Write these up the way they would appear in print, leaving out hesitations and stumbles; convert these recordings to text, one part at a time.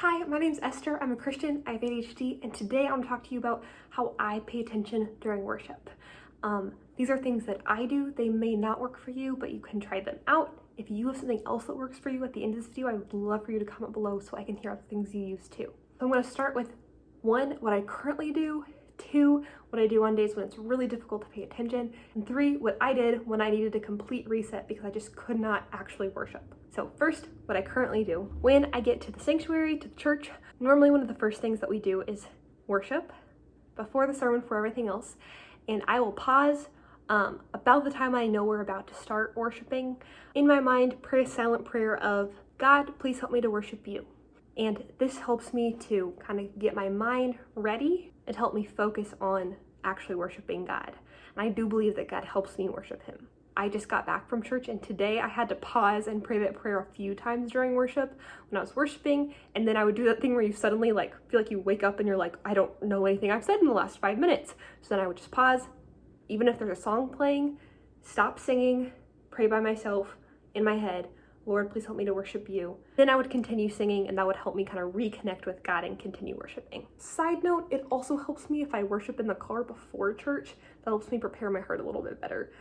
Hi, my name's Esther. I'm a Christian. I have ADHD, and today I'm going to talk to you about how I pay attention during worship. These are things that I do. They may not work for you, but you can try them out. If you have something else that works for you at the end of this video, I would love for you to comment below so I can hear other things you use too. So I'm going to start with 1, what I currently do, 2, what I do on days when it's really difficult to pay attention, and 3, what I did when I needed a complete reset because I just could not actually worship. So first, what I currently do. When I get to the sanctuary, to the church, normally one of the first things that we do is worship before the sermon for everything else, and I will pause about the time I know we're about to start worshiping. In my mind, pray a silent prayer of, God, please help me to worship you. And this helps me to kind of get my mind ready and help me focus on actually worshiping God. And I do believe that God helps me worship him. I just got back from church, and today I had to pause and pray that prayer a few times during worship when I was worshiping, and then I would do that thing where you suddenly feel like you wake up and you're like, I don't know anything I've said in the last 5 minutes. So then I would just pause, even if there's a song playing, stop singing, pray by myself in my head, Lord, please help me to worship you. Then I would continue singing, and that would help me kind of reconnect with God and continue worshiping. Side note, it also helps me if I worship in the car before church. That helps me prepare my heart a little bit better.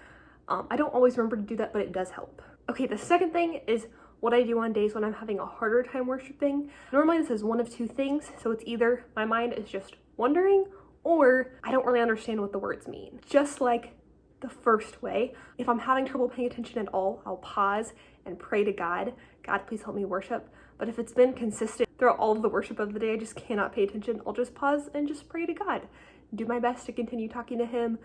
I don't always remember to do that, but it does help. Okay, the second thing is what I do on days when I'm having a harder time worshiping. Normally this is one of 2 things, so it's either my mind is just wandering or I don't really understand what the words mean. Just like the first way, if I'm having trouble paying attention at all, I'll pause and pray to God. God, please help me worship. But if it's been consistent throughout all of the worship of the day, I just cannot pay attention, I'll just pause and just pray to God. Do my best to continue talking to him,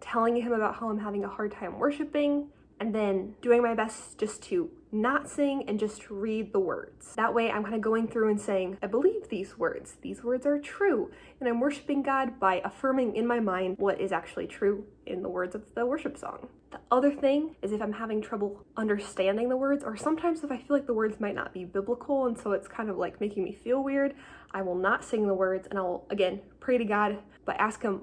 telling him about how I'm having a hard time worshiping, and then doing my best just to not sing and just read the words. That way I'm kind of going through and saying, I believe these words are true, and I'm worshiping God by affirming in my mind what is actually true in the words of the worship song. The other thing is if I'm having trouble understanding the words, or sometimes if I feel like the words might not be biblical and so it's kind of like making me feel weird, I will not sing the words, and I'll again pray to God, but ask him,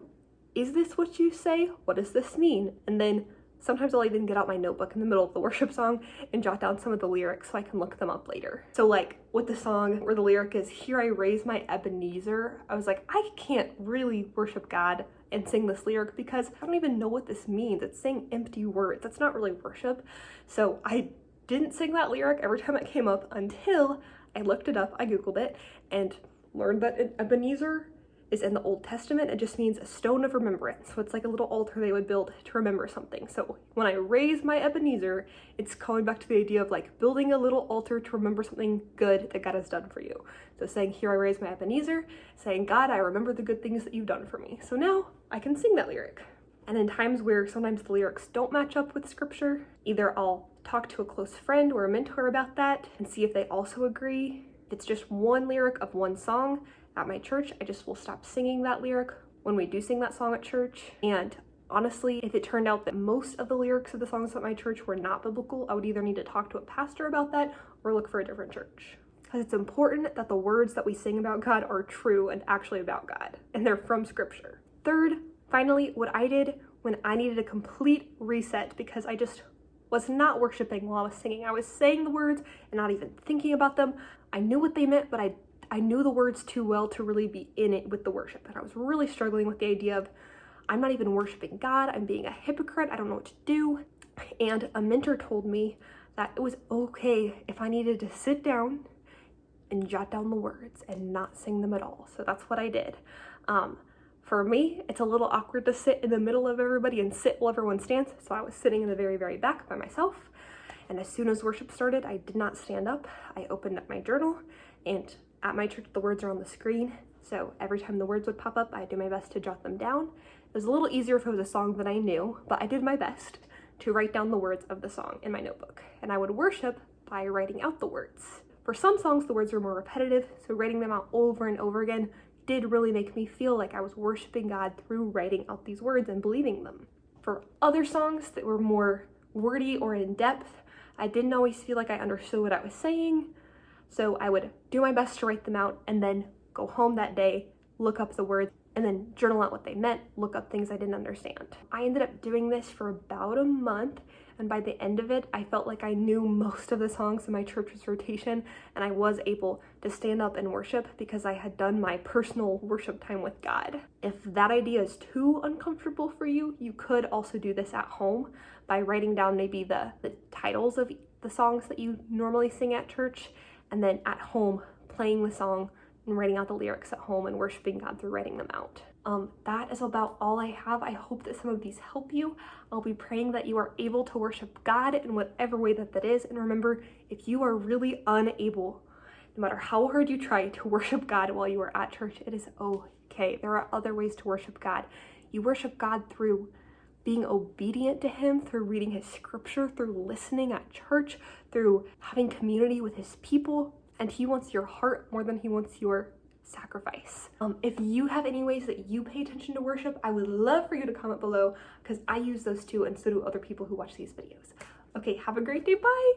is this what you say? What does this mean? And then sometimes I'll even get out my notebook in the middle of the worship song and jot down some of the lyrics so I can look them up later. So like with the song where the lyric is, here I raise my Ebenezer, I was like, I can't really worship God and sing this lyric because I don't even know what this means. It's saying empty words. That's not really worship. So I didn't sing that lyric every time it came up until I looked it up, I Googled it, and learned that an Ebenezer is in the Old Testament. It just means a stone of remembrance. So it's like a little altar they would build to remember something. So when I raise my Ebenezer, it's going back to the idea of like building a little altar to remember something good that God has done for you. So saying, here I raise my Ebenezer, saying, God, I remember the good things that you've done for me. So now I can sing that lyric. And in times where sometimes the lyrics don't match up with scripture, either I'll talk to a close friend or a mentor about that and see if they also agree. If it's just one lyric of one song, at my church, I just will stop singing that lyric when we do sing that song at church. And honestly, if it turned out that most of the lyrics of the songs at my church were not biblical, I would either need to talk to a pastor about that or look for a different church. Because it's important that the words that we sing about God are true and actually about God, and they're from scripture. Third, finally, what I did when I needed a complete reset because I just was not worshiping while I was singing. I was saying the words and not even thinking about them. I knew what they meant, but I knew the words too well to really be in it with the worship. And I was really struggling with the idea of, I'm not even worshiping God, I'm being a hypocrite, I don't know what to do. And a mentor told me that it was okay if I needed to sit down and jot down the words and not sing them at all. So that's what I did. For me, it's a little awkward to sit in the middle of everybody and sit while everyone stands. So I was sitting in the very, very back by myself. And as soon as worship started, I did not stand up. I opened up my journal, and at my church, the words are on the screen, so every time the words would pop up, I do my best to jot them down. It was a little easier if it was a song that I knew, but I did my best to write down the words of the song in my notebook. And I would worship by writing out the words. For some songs, the words were more repetitive, so writing them out over and over again did really make me feel like I was worshiping God through writing out these words and believing them. For other songs that were more wordy or in depth, I didn't always feel like I understood what I was saying. So I would do my best to write them out and then go home that day, look up the words, and then journal out what they meant, look up things I didn't understand. I ended up doing this for about a month, and by the end of it, I felt like I knew most of the songs in my church's rotation, and I was able to stand up and worship because I had done my personal worship time with God. If that idea is too uncomfortable for you, you could also do this at home by writing down maybe the titles of the songs that you normally sing at church, and then at home playing the song and writing out the lyrics at home and worshiping God through writing them out. That is about all I have. I hope that some of these help you. I'll be praying that you are able to worship God in whatever way that is. And remember, if you are really unable, no matter how hard you try to worship God while you are at church, it is okay. There are other ways to worship God. You worship God through being obedient to Him, through reading His scripture, through listening at church, through having community with His people. And He wants your heart more than He wants your sacrifice. If you have any ways that you pay attention to worship, I would love for you to comment below because I use those too, and so do other people who watch these videos. Okay, have a great day. Bye.